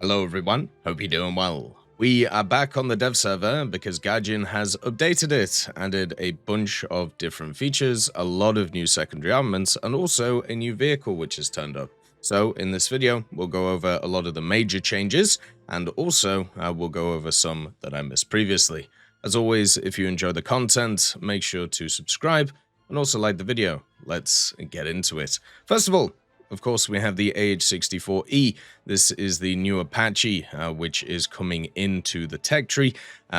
Hello everyone, hope you're doing well. We are back on the dev server because Gaijin has updated it, added a bunch of different features, a lot of new secondary armaments, and also a new vehicle which has turned up. So in this video, we'll go over a lot of the major changes, and also we'll go over some that I missed previously. As always, if you enjoy the content, make sure to subscribe and also like the video. Let's get into it. First of all, of course, we have the AH-64E. This is the new Apache, which is coming into the tech tree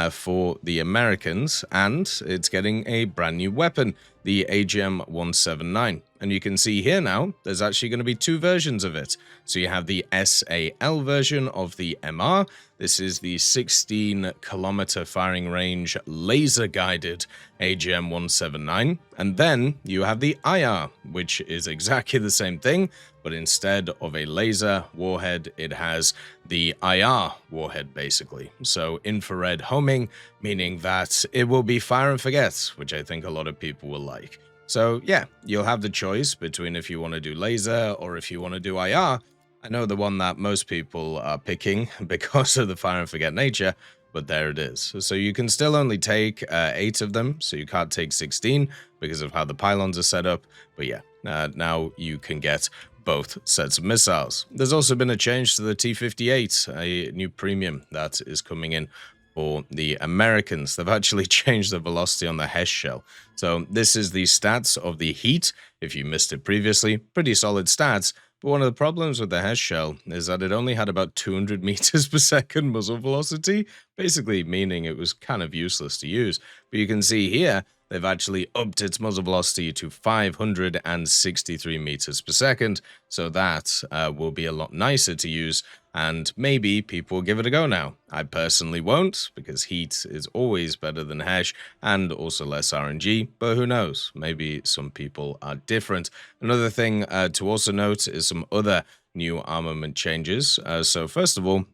for the Americans, and it's getting a brand new weapon, the AGM-179. And you can see here now, there's actually going to be two versions of it. So you have the SAL version of the MR. This is the 16-kilometer firing range laser-guided AGM-179. And then you have the IR, which is exactly the same thing, but instead of a laser warhead, it has the IR warhead, basically. So infrared homing, meaning that it will be fire and forget, which I think a lot of people will like. So yeah, you'll have the choice between if you want to do laser or if you want to do IR. I know the one that most people are picking because of the fire and forget nature, but there it is. So you can still only take 8 of them, so you can't take 16 because of how the pylons are set up. But yeah, now you can get both sets of missiles. There's also been a change to the T58, a new premium that is coming in for the Americans. They've actually changed the velocity on the HES shell. So this is the stats of the heat. If you missed it previously, pretty solid stats. But one of the problems with the HES shell is that it only had about 200 meters per second muzzle velocity, basically meaning it was kind of useless to use. But you can see here, they've actually upped its muzzle velocity to 563 meters per second, so that will be a lot nicer to use, and maybe people will give it a go now. I personally won't, because heat is always better than HES, and also less RNG, but who knows, maybe some people are different. Another thing to also note is some other new armament changes. So first of all,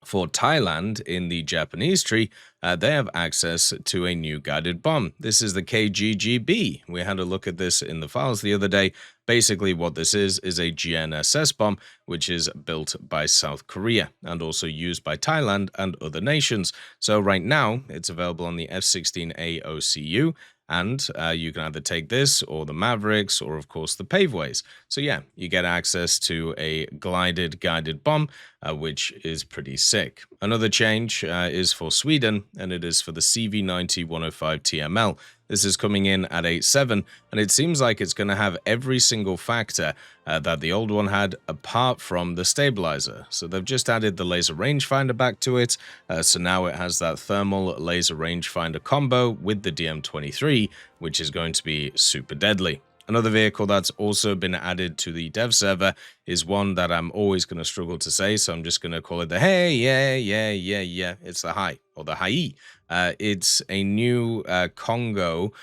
for Thailand in the Japanese tree, they have access to a new guided bomb. This is the KGGB. We had a look at this in the files the other day. Basically what this is a GNSS bomb, which is built by South Korea and also used by Thailand and other nations. So right now, it's available on the F-16A OCU, and you can either take this or the Mavericks or, of course, the Paveways. So yeah, you get access to a glided guided bomb, which is pretty sick. Another change is for Sweden, and it is for the CV90-105 TML. This is coming in at 8.7, and it seems like it's going to have every single factor that the old one had, apart from the stabilizer. So they've just added the laser rangefinder back to it, so now it has that thermal laser rangefinder combo with the DM23, which is going to be super deadly. Another vehicle that's also been added to the dev server is one that I'm always going to struggle to say, so I'm just going to call it the Hey, yeah. It's the Hiei, or the Hiei. It's a new Congo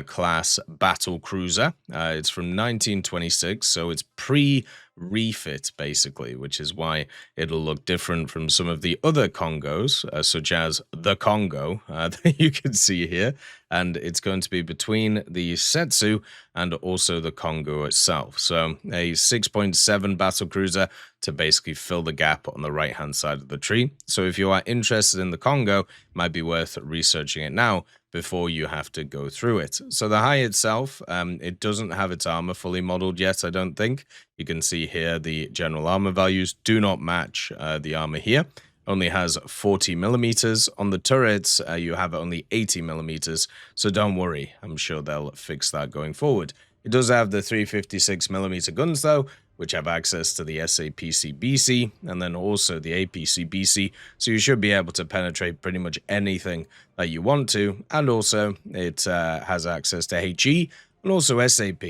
class battle cruiser. It's from 1926, so it's pre-refit, basically, which is why it'll look different from some of the other Congos, such as the Congo that you can see here. And it's going to be between the Setsu and also the Congo itself. So a 6.7 battle cruiser to basically fill the gap on the right-hand side of the tree. So if you are interested in the Congo, it might be worth researching it now before you have to go through it. So the Hiei itself, it doesn't have its armor fully modeled yet, I don't think. You can see here the general armor values do not match the armor here. Only has 40 millimeters. On the turrets, you have only 80 millimeters, so don't worry, I'm sure they'll fix that going forward. It does have the 356 millimeter guns though, which have access to the SAPC-BC and then also the APC-BC, so you should be able to penetrate pretty much anything that you want to, and also it has access to HE and also SAP.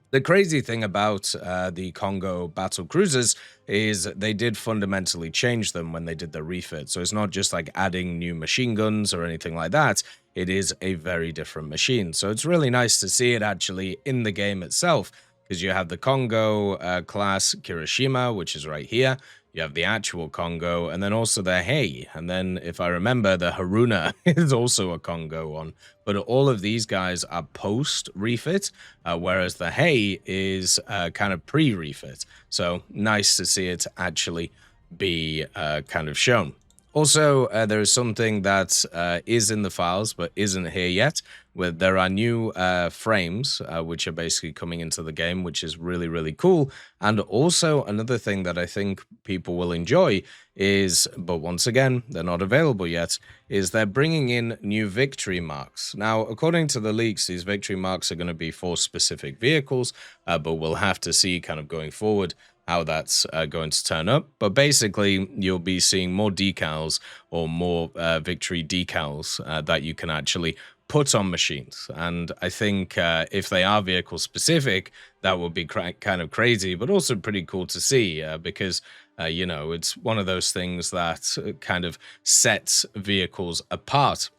The crazy thing about the Congo battle cruisers is they did fundamentally change them when they did the refit. So it's not just like adding new machine guns or anything like that. It is a very different machine. So it's really nice to see it actually in the game itself, because you have the Congo class Kirishima, which is right here. You have the actual Congo, and then also the Hiei. And then, if I remember, the Haruna is also a Congo one. But all of these guys are post-refit, whereas the Hiei is kind of pre-refit. So, nice to see it actually be kind of shown. Also, there is something that is in the files but isn't here yet, where there are new frames which are basically coming into the game, which is really, really cool. And also another thing that I think people will enjoy is, but once again, they're not available yet, is they're bringing in new victory marks. Now, according to the leaks, these victory marks are going to be for specific vehicles, but we'll have to see kind of going forward how that's going to turn up. But basically, you'll be seeing more decals or more victory decals that you can actually put on machines. And I think if they are vehicle specific, that would be kind of crazy, but also pretty cool to see because, you know, it's one of those things that kind of sets vehicles apart.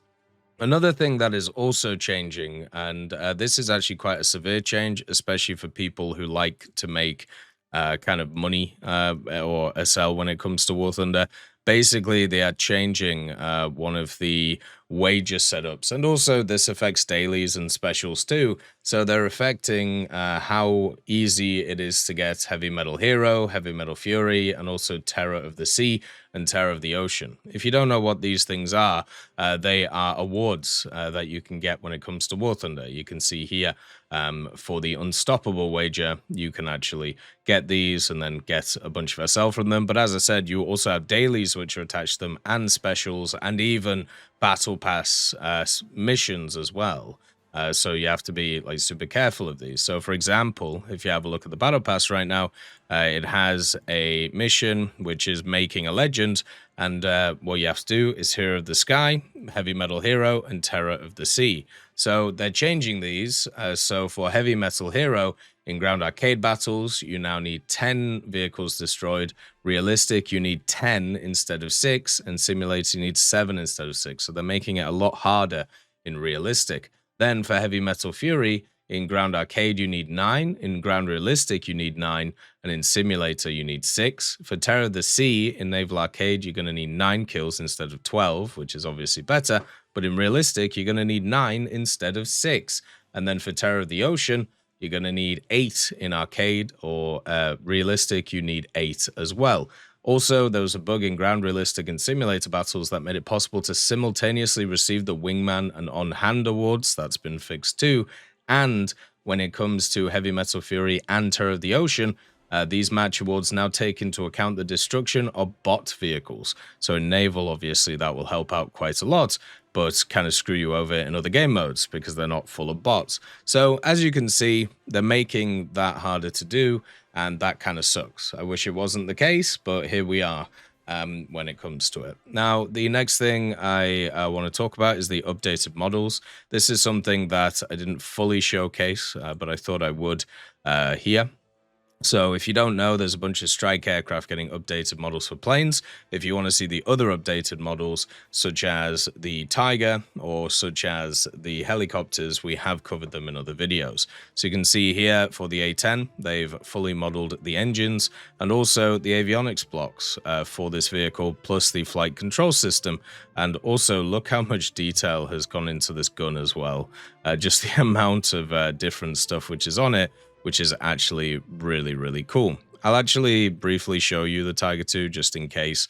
Another thing that is also changing, and this is actually quite a severe change, especially for people who like to make kind of money or a sell when it comes to War Thunder. Basically, they are changing one of the wager setups, and also this affects dailies and specials too. So they're affecting how easy it is to get Heavy Metal Hero, Heavy Metal Fury, and also Terror of the Sea and Terror of the Ocean. If you don't know what these things are, they are awards that you can get when it comes to War Thunder. You can see here for the Unstoppable wager, you can actually get these and then get a bunch of SL from them. But as I said, you also have dailies which are attached to them, and specials, and even battle pass missions as well. So you have to be like super careful of these. So for example, if you have a look at the battle pass right now, it has a mission which is making a legend, and what you have to do is Hero of the Sky, Heavy Metal Hero, and Terror of the Sea. So they're changing these. So for Heavy Metal Hero, in ground arcade battles, you now need 10 vehicles destroyed. Realistic, you need 10 instead of 6, and simulator, you need 7 instead of 6. So they're making it a lot harder in realistic. Then for Heavy Metal Fury, in ground arcade, you need 9. In ground realistic, you need 9. And in simulator, you need 6. For Terror of the Sea, in naval arcade, you're going to need 9 kills instead of 12, which is obviously better. But in realistic, you're going to need 9 instead of 6. And then for Terror of the Ocean, you're going to need 8 in arcade, or realistic, you need 8 as well. Also, there was a bug in ground realistic and simulator battles that made it possible to simultaneously receive the Wingman and On-Hand awards. That's been fixed too. And when it comes to Heavy Metal Fury and Terror of the Ocean, these match awards now take into account the destruction of bot vehicles. So in naval, obviously, that will help out quite a lot, but kind of screw you over in other game modes because they're not full of bots. So as you can see, they're making that harder to do, and that kind of sucks. I wish it wasn't the case, but here we are when it comes to it. Now, the next thing I want to talk about is the updated models. This is something that I didn't fully showcase, but I thought I would here. So if you don't know, there's a bunch of strike aircraft getting updated models for planes. If you want to see the other updated models, such as the Tiger or such as the helicopters, we have covered them in other videos. So you can see here for the A-10, they've fully modeled the engines and also the avionics blocks for this vehicle, plus the flight control system. And also look how much detail has gone into this gun as well. Just the amount of different stuff which is on it, which is actually really, really cool. I'll actually briefly show you the Tiger II just in case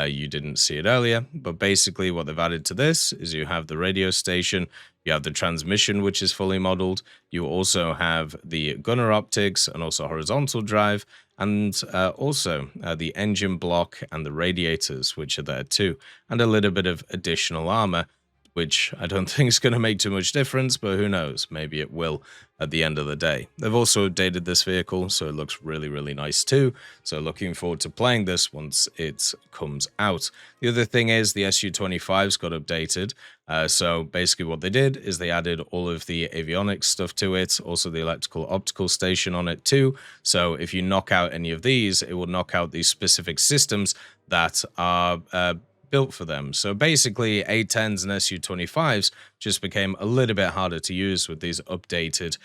you didn't see it earlier. But basically what they've added to this is you have the radio station, you have the transmission, which is fully modeled. You also have the gunner optics and also horizontal drive, and also the engine block and the radiators, which are there too, and a little bit of additional armor, which I don't think is going to make too much difference, but who knows, maybe it will at the end of the day. They've also updated this vehicle, so it looks really, really nice too. So looking forward to playing this once it comes out. The other thing is the Su-25s got updated. So basically what they did is they added all of the avionics stuff to it, also the electrical optical station on it too. So if you knock out any of these, it will knock out these specific systems that are built for them. So basically A-10s and Su-25s just became a little bit harder to use with these updated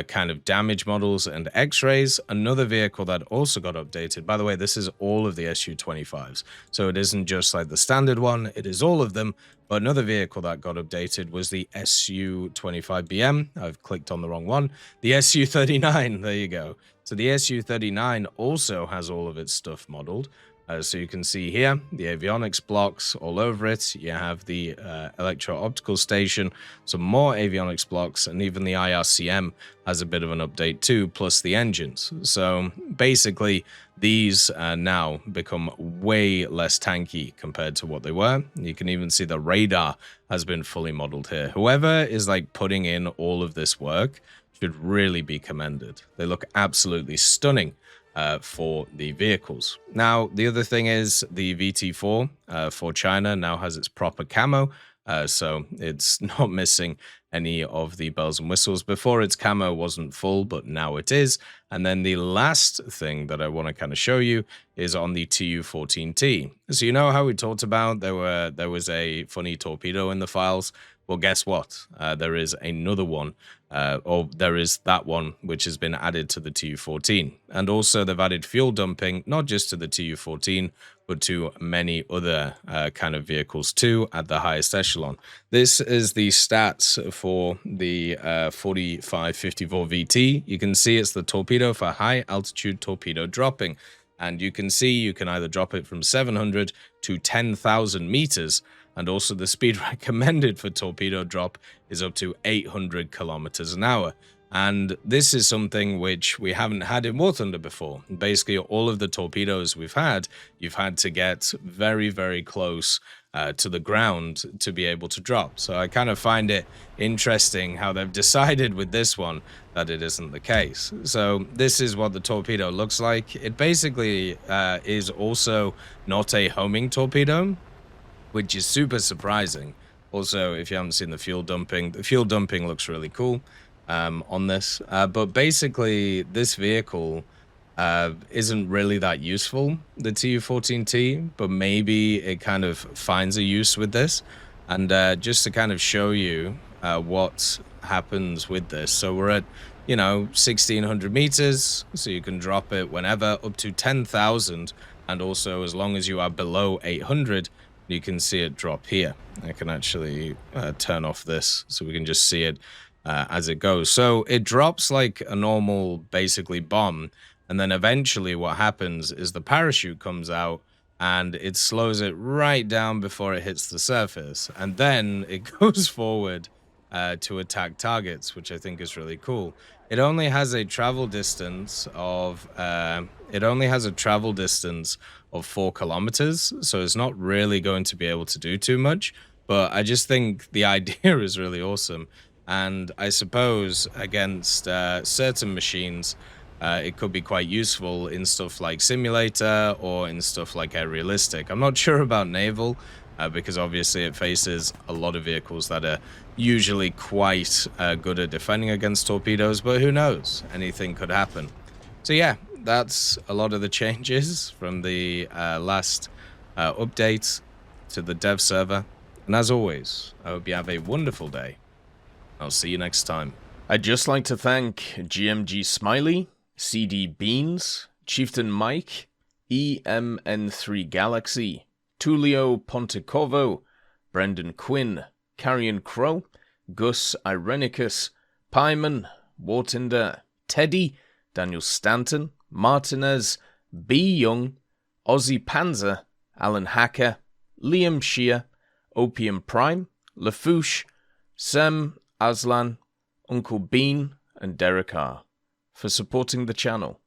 kind of damage models and X-rays. Another vehicle that also got updated, by the way, this is all of the Su-25s, so it isn't just like the standard one, it is all of them. But another vehicle that got updated was the Su-25BM. I've clicked on the wrong one. The Su-39, there you go. So the Su-39 also has all of its stuff modeled, So you can see here the avionics blocks all over it. You have the electro-optical station, some more avionics blocks, and even the IRCM has a bit of an update too, plus the engines. So basically, these now become way less tanky compared to what they were. You can even see the radar has been fully modeled here. Whoever is like putting in all of this work should really be commended. They look absolutely stunning for the vehicles. Now, the other thing is the VT4 for China now has its proper camo, so it's not missing any of the bells and whistles. Before, its camo wasn't full, but now it is. And then the last thing that I want to kind of show you is on the Tu-14T. So you know how we talked about there was a funny torpedo in the files? Well, guess what? There is another one, or there is that one, which has been added to the Tu-14. And also they've added fuel dumping, not just to the Tu-14, but to many other kind of vehicles too at the highest echelon. This is the stats for the 4554 VT. You can see it's the torpedo for high altitude torpedo dropping. And you can see you can either drop it from 700 to 10,000 meters. And also the speed recommended for torpedo drop is up to 800 kilometers an hour. And this is something which we haven't had in War Thunder before. Basically, all of the torpedoes we've had, you've had to get very, very close to the ground to be able to drop. So I kind of find it interesting how they've decided with this one that it isn't the case. So this is what the torpedo looks like. It basically is also not a homing torpedo, which is super surprising. Also, if you haven't seen the fuel dumping looks really cool on this. But basically, this vehicle isn't really that useful, the Tu-14T, but maybe it kind of finds a use with this. And just to kind of show you what happens with this. So we're at, 1,600 meters, so you can drop it whenever, up to 10,000. And also, as long as you are below 800, you can see it drop here. I can actually turn off this so we can just see it as it goes. So it drops like a normal, basically, bomb. And then eventually what happens is the parachute comes out and it slows it right down before it hits the surface. And then it goes forward to attack targets, which I think is really cool. It only has a travel distance of 4 kilometers, so it's not really going to be able to do too much. But I just think the idea is really awesome, and I suppose against certain machines, it could be quite useful in stuff like simulator or in stuff like air realistic. I'm not sure about naval, because obviously it faces a lot of vehicles that are usually quite good at defending against torpedoes, but who knows? Anything could happen. So yeah, that's a lot of the changes from the last update to the dev server. And as always, I hope you have a wonderful day. I'll see you next time. I'd just like to thank GMG Smiley, CD Beans, Chieftain Mike, EMN3 Galaxy, Tulio Pontecorvo, Brendan Quinn, Carrion Crow, Gus Irenicus, Pyman, Wartinder, Teddy, Daniel Stanton, Martinez, B. Young, Ozzy Panzer, Alan Hacker, Liam Shear, Opium Prime, Lafouche, Sem, Aslan, Uncle Bean, and Derek R. for supporting the channel.